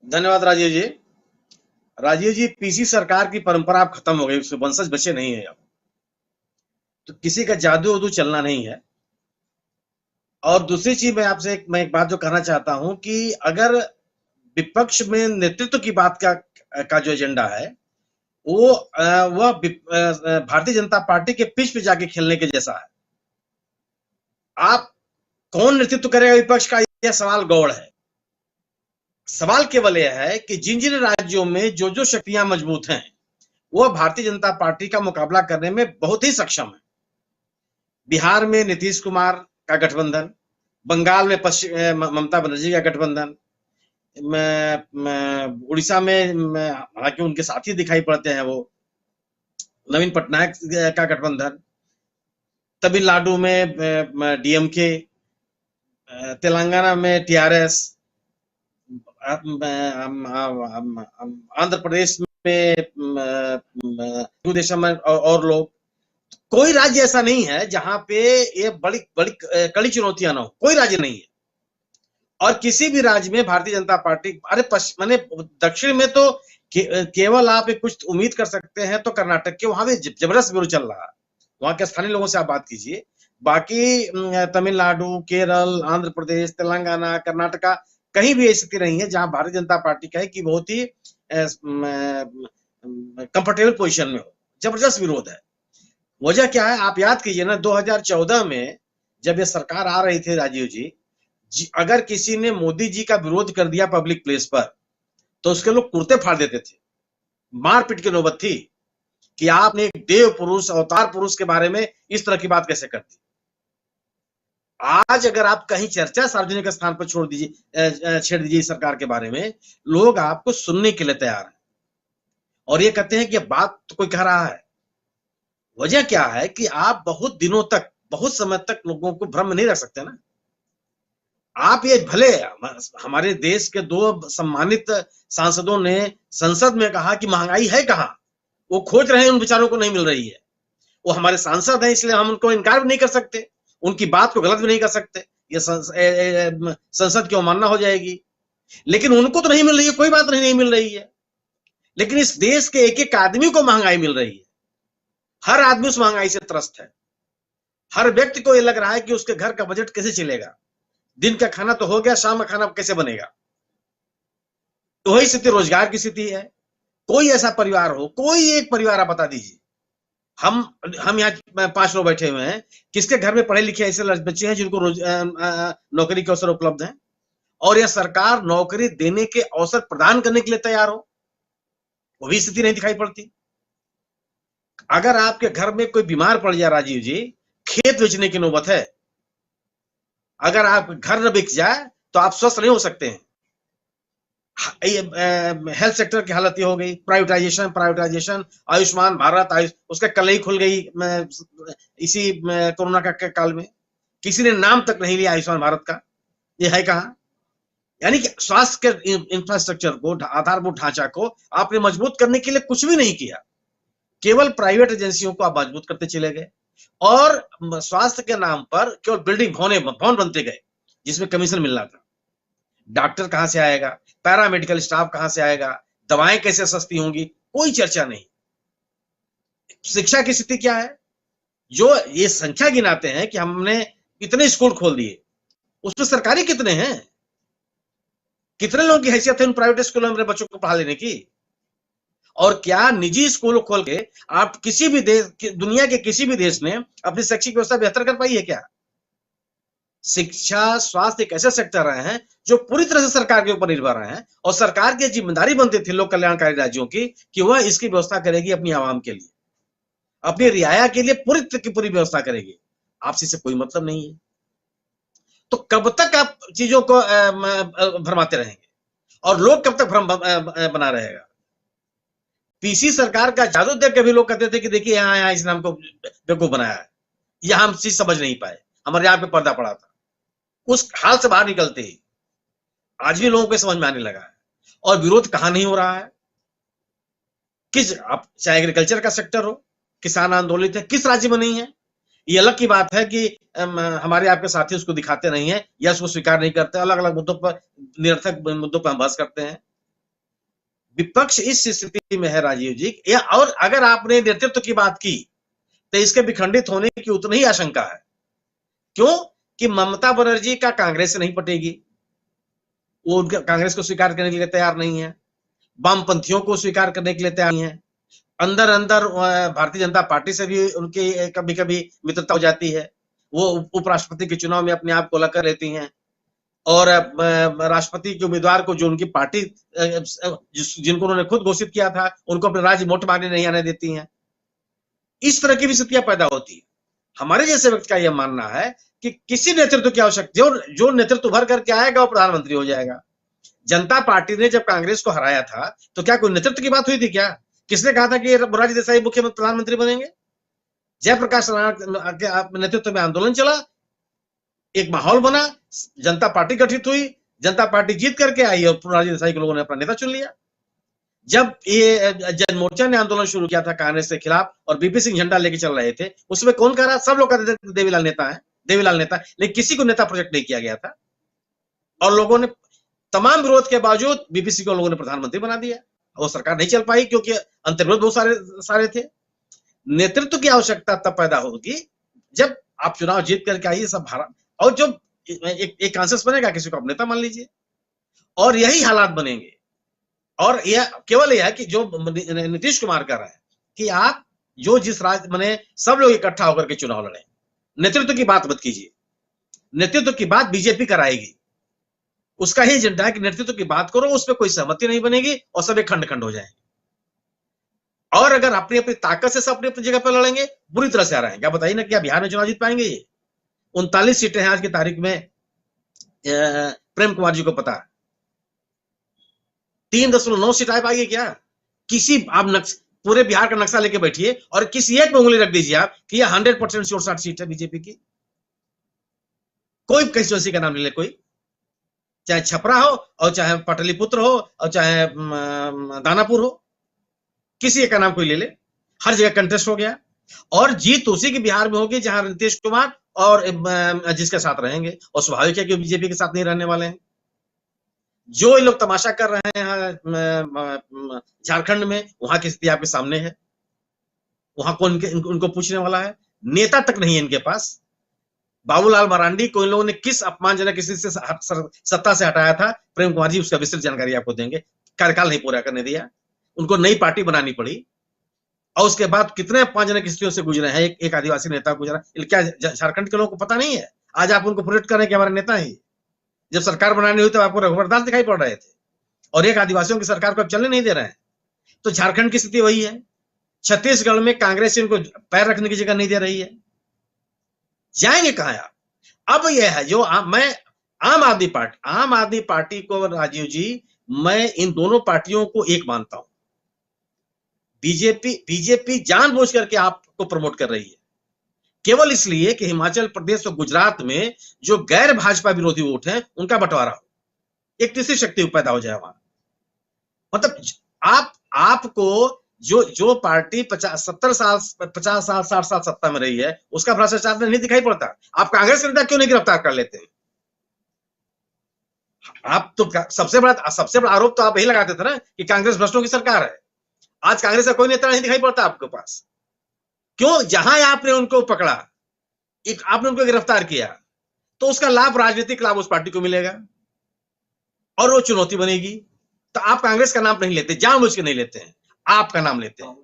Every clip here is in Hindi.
धन्यवाद राजीव जी। राजीव जी, पीसी सरकार की परंपरा अब खत्म हो गई, उसके वंशज बचे नहीं है अब। तो किसी का जादू उदू चलना नहीं है। और दूसरी चीज मैं एक बात जो कहना चाहता हूं कि अगर विपक्ष में नेतृत्व की बात का जो एजेंडा है वह भारतीय जनता पार्टी के पिच पे जाके खेलने के जैसा है। आप कौन नेतृत्व करेगा विपक्ष का, यह सवाल गौड़ है। सवाल केवल यह है कि जिन जिन राज्यों में जो जो शक्तियां मजबूत हैं वह भारतीय जनता पार्टी का मुकाबला करने में बहुत ही सक्षम है। बिहार में नीतीश कुमार का गठबंधन, बंगाल में ममता बनर्जी का गठबंधन, उड़ीसा में हालांकि उनके साथी दिखाई पड़ते हैं, वो नवीन पटनायक का गठबंधन, तमिलनाडु में डीएमके, तेलंगाना में टीआरएस, आंध्र प्रदेश में तेलुगुदेशम और लोग। कोई राज्य ऐसा नहीं है जहां पे ये बड़ी बड़ी कड़ी चुनौतियां ना हो, कोई राज्य नहीं है। और किसी भी राज्य में भारतीय जनता पार्टी, अरे माने दक्षिण में तो केवल आप एक कुछ उम्मीद कर सकते हैं तो कर्नाटक के, वहां भी जबरदस्त विरोध चल रहा है। वहां के स्थानीय लोगों से आप बात कीजिए। बाकी तमिलनाडु, केरल, आंध्र प्रदेश, तेलंगाना, कर्नाटका, कहीं भी ऐसी स्थिति नहीं है जहां भारतीय जनता पार्टी का है कि बहुत ही कंफर्टेबल पोजीशन में हो। जबरदस्त विरोध है। वजह क्या है आप याद कीजिए ना, 2014 में जब ये सरकार आ रही थी राजीव जी, अगर किसी ने मोदी जी का विरोध कर दिया पब्लिक प्लेस पर तो उसके लोग कुर्ते फाड़ देते थे। मारपीट की नौबत थी कि आपने एक देव पुरुष, अवतार पुरुष के बारे में इस तरह की बात कैसे कर दी। आज अगर आप कहीं चर्चा सार्वजनिक स्थान पर छेड़ दीजिए सरकार के बारे में, लोग आपको सुनने के लिए तैयार हैं और ये कहते हैं कि बात तो कोई कह रहा है। वजह क्या है कि आप बहुत दिनों तक, बहुत समय तक लोगों को भ्रम में नहीं रख सकते ना। आप ये भले, हमारे देश के दो सम्मानित सांसदों ने संसद में कहा कि महंगाई है कहां, वो खोज रहे हैं, उन विचारों को नहीं मिल रही है। वो हमारे सांसद हैं, इसलिए हम उनको इनकार भी नहीं कर सकते, उनकी बात को गलत भी नहीं कर सकते। ये संसद की अवमानना हो जाएगी। लेकिन उनको तो नहीं मिल रही है, कोई बात नहीं मिल रही है। लेकिन इस देश के एक एक आदमी को महंगाई मिल रही है। हर आदमी उस महंगाई से त्रस्त है। हर व्यक्ति को यह लग रहा है कि उसके घर का बजट कैसे चलेगा। दिन का खाना तो हो गया, शाम का खाना कैसे बनेगा। तो वही स्थिति रोजगार की स्थिति है। कोई ऐसा परिवार हो, कोई एक परिवार आप बता दीजिए। हम यहाँ 5 लोग बैठे हुए हैं, किसके घर में पढ़े लिखे ऐसे बच्चे हैं जिनको नौकरी के अवसर उपलब्ध हैं, और यह सरकार नौकरी देने के अवसर प्रदान करने के लिए तैयार हो, वो भी स्थिति नहीं दिखाई पड़ती। अगर आपके घर में कोई बीमार पड़ जाए राजीव जी, खेत बेचने की नौबत है। अगर आप घर न बिक जाए तो आप स्वस्थ नहीं हो सकते हैं। हेल्थ सेक्टर की हालत ये हो गई, प्राइवेटाइजेशन, आयुष्मान भारत, उसका कल ही खुल गई इसी कोरोना का काल में। किसी ने नाम तक नहीं लिया आयुष्मान भारत का, ये है कहां। यानी कि स्वास्थ्य के इंफ्रास्ट्रक्चर को, आधारभूत ढांचा को आपने मजबूत करने के लिए कुछ भी नहीं किया। केवल प्राइवेट एजेंसियों को आप मजबूत करते चले गए और स्वास्थ्य के नाम पर केवल बिल्डिंग भवन बनते गए जिसमें कमीशन मिलना था। डॉक्टर कहां से आएगा, पैरामेडिकल स्टाफ कहां से आएगा, दवाएं कैसे सस्ती होंगी, कोई चर्चा नहीं। शिक्षा की स्थिति क्या है, जो ये संख्या गिनाते हैं कि हमने इतने स्कूल खोल दिए, उसमें सरकारी कितने हैं, कितने लोगों की हैसियत है उन प्राइवेट स्कूलों में अपने बच्चों को पढ़ा लेने की। और क्या निजी स्कूल खोल के आप किसी भी देश, दुनिया के किसी भी देश ने अपनी शैक्षिक व्यवस्था बेहतर कर पाई है क्या। शिक्षा, स्वास्थ्य एक ऐसे सेक्टर रहे हैं जो पूरी तरह से सरकार के ऊपर निर्भर रहे हैं, और सरकार की जिम्मेदारी बनती थी लोक कल्याणकारी राज्यों की कि वह इसकी व्यवस्था करेगी अपनी आवाम के लिए, अपनी रियाया के लिए पूरी की पूरी व्यवस्था करेगी। आपसे से कोई मतलब नहीं है। तो कब तक आप चीजों को भरमाते रहेंगे और लोग कब तक भ्रम बना रहेगा। पीसी सरकार का जादू देख के भी लोग कहते थे कि देखिए यहाँ इसने हमको बेवकूफ बनाया है, यह हम चीज समझ नहीं पाए, हमारे यहाँ पे पर्दा पड़ा था। उस हाल से बाहर निकलते ही आज भी लोगों को समझ में आने लगा है। और विरोध कहां नहीं हो रहा है, आप चाहे एग्रीकल्चर का सेक्टर हो, किसान आंदोलित है, किस राज्य में नहीं है। ये अलग की बात है कि हमारे आपके साथी उसको दिखाते नहीं है या उसको स्वीकार नहीं करते, अलग अलग मुद्दों पर, निरर्थक मुद्दों पर हम बहस करते हैं। विपक्ष इस स्थिति में है राजीव जी, या और अगर आपने नेतृत्व की बात की तो इसके विखंडित होने की उतनी ही आशंका है। क्यों कि ममता बनर्जी का कांग्रेस से नहीं पटेगी, वो उनके कांग्रेस को स्वीकार करने के लिए तैयार नहीं है, वामपंथियों को स्वीकार करने के लिए तैयार नहीं है, अंदर अंदर भारतीय जनता पार्टी से भी उनकी कभी कभी मित्रता हो जाती है, वो उपराष्ट्रपति के चुनाव में अपने आप को अलग कर लेती हैं, और राष्ट्रपति के उम्मीदवार को जो उनकी पार्टी जिनको उन्होंने खुद घोषित किया था उनको अपने राज्य वोट मांगने नहीं आने देती हैं। इस तरह की भी स्थितियां पैदा होती है। हमारे जैसे व्यक्ति का यह मानना है कि किसी नेतृत्व की आवश्यकता, जो नेतृत्व भर करके आएगा वो प्रधानमंत्री हो जाएगा। जनता पार्टी ने जब कांग्रेस को हराया था तो क्या कोई नेतृत्व की बात हुई थी क्या? किसने कहा था कि मोरारजी देसाई मुख्यमंत्री प्रधानमंत्री बनेंगे? जयप्रकाश नारायण के नेतृत्व में आंदोलन चला, एक माहौल बना, जनता पार्टी गठित हुई, जनता पार्टी जीत करके आई और मोरारजी देसाई के लोगों ने अपना नेता चुन लिया। जब ये जन मोर्चा ने आंदोलन शुरू किया था कांग्रेस के खिलाफ और बीपी सिंह झंडा लेके चल रहे थे, उसमें कौन कह रहा? सब लोग कहते थे देवीलाल नेता है, देवीलाल नेता, लेकिन किसी को नेता प्रोजेक्ट नहीं किया गया था और लोगों ने तमाम विरोध के बावजूद बीपीसी को लोगों ने प्रधानमंत्री बना दिया। वो सरकार नहीं चल पाई क्योंकि अंतर्विरोध बहुत सारे थे। नेतृत्व की आवश्यकता तब पैदा होगी जब आप चुनाव जीत करके आइए सब भारत, और जो एक कॉन्सेंसस बनेगा, किसी को आप नेता मान लीजिए, और यही हालात बनेंगे। और यह केवल यह है कि जो नीतीश कुमार कर रहा है कि आप जो जिस राज्य बने सब लोग इकट्ठा होकर के चुनाव लड़े, नेतृत्व की बात मत कीजिए, नेतृत्व की बात बीजेपी कराएगी। उसका ही एजेंडा है कि नेतृत्व की बात करो, उस पर कोई सहमति नहीं बनेगी और सब एक खंड खंड हो जाएंगे। और अगर अपनी अपनी ताकत से सब अपनी अपनी जगह पर लड़ेंगे, बुरी तरह से आ रहे हैं। क्या बताइए ना, क्या बिहार में चुनाव जीत पाएंगे? ये 39 सीटें हैं आज की तारीख में, प्रेम कुमार जी को पता है। 3.9 सीट आ पाएगी क्या? किसी आप पूरे बिहार का नक्शा लेके बैठिए और किसी एक में उंगली रख दीजिए आप कि यह 100% श्योर शॉट सीट है बीजेपी की। कोई कंस्टिट्यूएंसी का नाम ले ले, कोई, चाहे छपरा हो और चाहे पटलिपुत्र हो और चाहे दानापुर हो, किसी एक का नाम कोई ले ले, हर जगह कंटेस्ट हो गया। और जीत उसी की बिहार में होगी जहां नीतीश कुमार और जिसके साथ रहेंगे, और स्वाभाविक है कि बीजेपी के साथ नहीं रहने वाले हैं। जो ये लोग तमाशा कर रहे हैं झारखंड में, वहां की स्थिति आपके सामने है। वहां कौन उनको पूछने वाला है? नेता तक नहीं है इनके पास। बाबूलाल मरांडी को इन लोगों ने किस अपमानजनक स्थिति से सत्ता से हटाया था, प्रेम कुमार जी उसका विस्तृत जानकारी आपको देंगे। कार्यकाल नहीं पूरा करने दिया, उनको नई पार्टी बनानी पड़ी, और उसके बाद कितने अपमानजनक स्थितियों से गुजरे हैं। एक आदिवासी नेता गुजरा, क्या झारखंड के लोगों को पता नहीं है? आज आप उनको प्रोटेक्ट करें कि हमारे नेता ही। जब सरकार बनानी हुई तो आपको रघुवर दास दिखाई पड़ रहे थे, और एक आदिवासियों की सरकार को अब चलने नहीं दे रहे हैं। तो झारखंड की स्थिति वही है। छत्तीसगढ़ में कांग्रेस इनको पैर रखने की जगह नहीं दे रही है। जाएंगे कहां आप? अब यह है जो मैं आम आदमी पार्टी को, राजीव जी, मैं इन दोनों पार्टियों को एक मानता हूं। बीजेपी जानबूझ करके आपको प्रमोट कर रही है केवल इसलिए कि हिमाचल प्रदेश और गुजरात में जो गैर भाजपा विरोधी वोट हैं उनका बंटवारा हो, एक तीसरी शक्ति पैदा हो जाए वहां। मतलब आपको जो पार्टी 50 साल 60 साल सत्ता में रही है उसका भ्रष्टाचार नहीं दिखाई पड़ता। आप कांग्रेस के नेता क्यों नहीं गिरफ्तार कर लेते? आप तो सबसे बड़ा आरोप तो आप यही लगाते थे ना कि कांग्रेस भ्रष्टों की सरकार है। आज कांग्रेस का कोई नेता नहीं दिखाई पड़ता आपके पास। क्यों? जहां आपने उनको पकड़ा, आपने उनको गिरफ्तार किया, तो उसका लाभ, राजनीतिक लाभ उस पार्टी को मिलेगा और वो चुनौती बनेगी। तो आप कांग्रेस का नाम नहीं लेते, जानबूझ के नहीं लेते हैं, आपका नाम लेते हैं।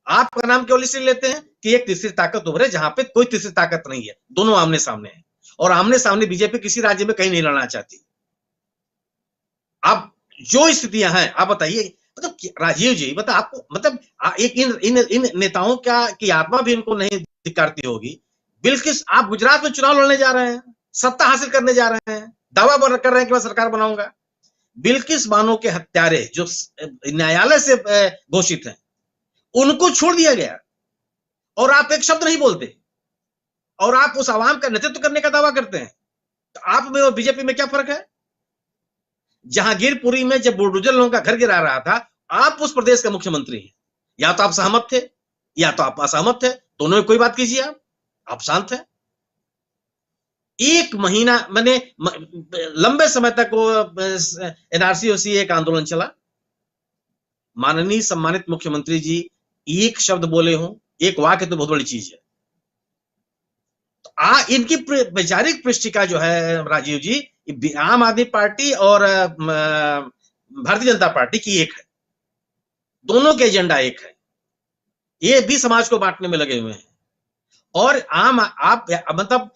आपका नाम केवल इसलिए लेते हैं कि एक तीसरी ताकत उभरे जहां पे कोई तीसरी ताकत नहीं है, दोनों आमने सामने है। और आमने सामने बीजेपी किसी राज्य में कहीं नहीं लड़ना चाहती। अब जो स्थितियां हैं, आप बताइए, मतलब राजीव जी, मतलब आपको, मतलब एक इन नेताओं की आत्मा भी इनको नहीं धिक्कारती होगी। बिल्किस आप गुजरात में चुनाव लड़ने जा रहे हैं, सत्ता हासिल करने जा रहे हैं, दावा कर रहे हैं कि मैं सरकार बनाऊंगा। बिल्किस बानो के हत्यारे जो न्यायालय से घोषित हैं, उनको छोड़ दिया गया और आप एक शब्द नहीं बोलते, और आप उस आवाम का नेतृत्व करने का दावा करते हैं। तो आप में और बीजेपी में क्या फर्क है? जहांगीरपुरी में जब बुलडोजर लोगों का घर गिरा रहा था, आप उस प्रदेश का मुख्यमंत्री हैं। या तो आप सहमत थे या तो आप असहमत थे, दोनों में कोई बात कीजिए। आप शांत हैं। 1 महीना मैंने लंबे समय तक वो एनआरसी एक आंदोलन चला, माननीय सम्मानित मुख्यमंत्री जी एक शब्द बोले हों, एक वाक्य तो बहुत बड़ी चीज है। तो इनकी वैचारिक पृष्ठिका जो है राजीव जी, आम आदमी पार्टी और भारतीय जनता पार्टी की एक है, दोनों के एजेंडा एक है, ये भी समाज को बांटने में लगे हुए हैं। और आप मतलब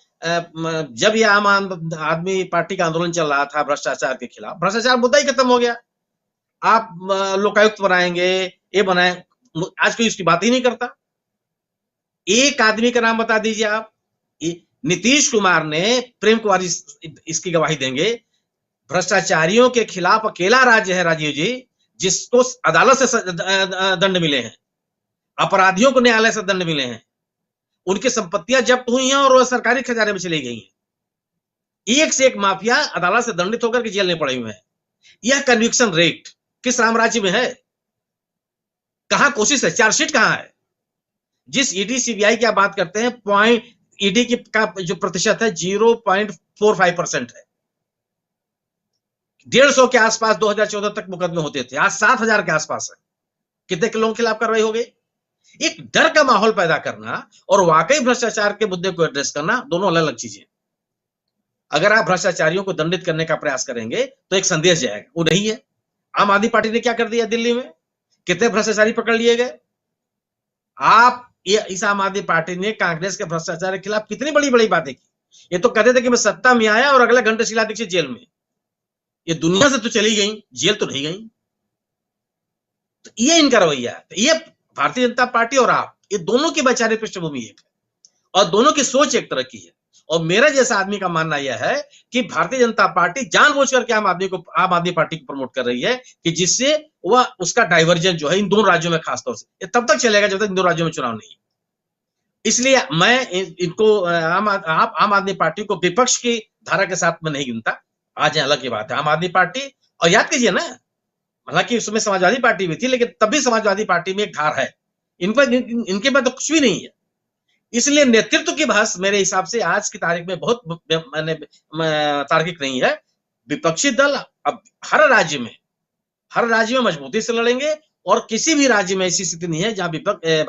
जब ये आम आदमी पार्टी का आंदोलन चल रहा था भ्रष्टाचार के खिलाफ, भ्रष्टाचार मुद्दा ही खत्म हो गया। आप लोकायुक्त बनाएंगे, ये बनाए, आज कोई उसकी बात ही नहीं करता। एक आदमी का नाम बता दीजिए आप। नीतीश कुमार ने, प्रेम कुमार इसकी गवाही देंगे, भ्रष्टाचारियों के खिलाफ अकेला राज्य है राजीव जी जिसको अदालत से दंड मिले हैं, अपराधियों को न्यायालय से दंड मिले हैं, उनकी संपत्तियां जब्त हुई हैं और सरकारी खजाने में चली गई हैं। एक से एक माफिया अदालत से दंडित होकर के जेल में पड़े हुए हैं। यह कन्विक्शन रेट किस साम्राज्य में है? कहां कोशिश है? चार्जशीट कहां है? जिस ईडी सीबीआई की आप बात करते हैं, पॉइंट ईडी की का जो प्रतिशत है 0.45% है। 150 के आसपास 2014 तक मुकदमे होते थे, आज 7000 के आसपास है। कितने लोगों के खिलाफ कार्रवाई हो गई? एक डर का माहौल पैदा करना और वाकई भ्रष्टाचार के मुद्दे को एड्रेस करना, दोनों अलग अलग चीजें। अगर आप भ्रष्टाचारियों को दंडित करने का प्रयास करेंगे तो एक संदेश जाएगा, वो नहीं है। आम आदमी पार्टी ने क्या कर दिया दिल्ली में? कितने भ्रष्टाचारी पकड़ लिए गए? आप इस आम आदमी पार्टी ने कांग्रेस के भ्रष्टाचार के खिलाफ कितनी बड़ी बड़ी बातें की। ये तो कहते थे कि मैं सत्ता में आया और अगले घंटे शीला दीक्षित जेल में। ये दुनिया से तो चली गई, जेल तो नहीं गई। तो ये इनका रवैया है। तो ये भारतीय जनता पार्टी और आप, ये दोनों की वैचारिक पृष्ठभूमि एक है और दोनों की सोच एक तरह की है। और मेरा जैसा आदमी का मानना यह है कि भारतीय जनता पार्टी जानबूझ करके आम आदमी पार्टी को प्रमोट कर रही है कि जिससे वह उसका डाइवर्जन जो है इन दोनों राज्यों में खासतौर से, ये तब तक चलेगा जब तक इन दोनों राज्यों में चुनाव नहीं। इसलिए मैं इनको आम आदमी पार्टी को विपक्ष की धारा के साथ में नहीं गिनता। आज अलग की बात है, आम आदमी पार्टी, और याद कीजिए ना, हालांकि उसमें समाजवादी पार्टी भी थी, लेकिन तब भी समाजवादी पार्टी में एक धार है, इनके में तो कुछ भी नहीं है। इसलिए नेतृत्व की बहस मेरे हिसाब से आज की तारीख में बहुत तार्किक नहीं है। विपक्षी दल अब हर राज्य में मजबूती से लड़ेंगे और किसी भी राज्य में ऐसी स्थिति नहीं है जहां विपक्ष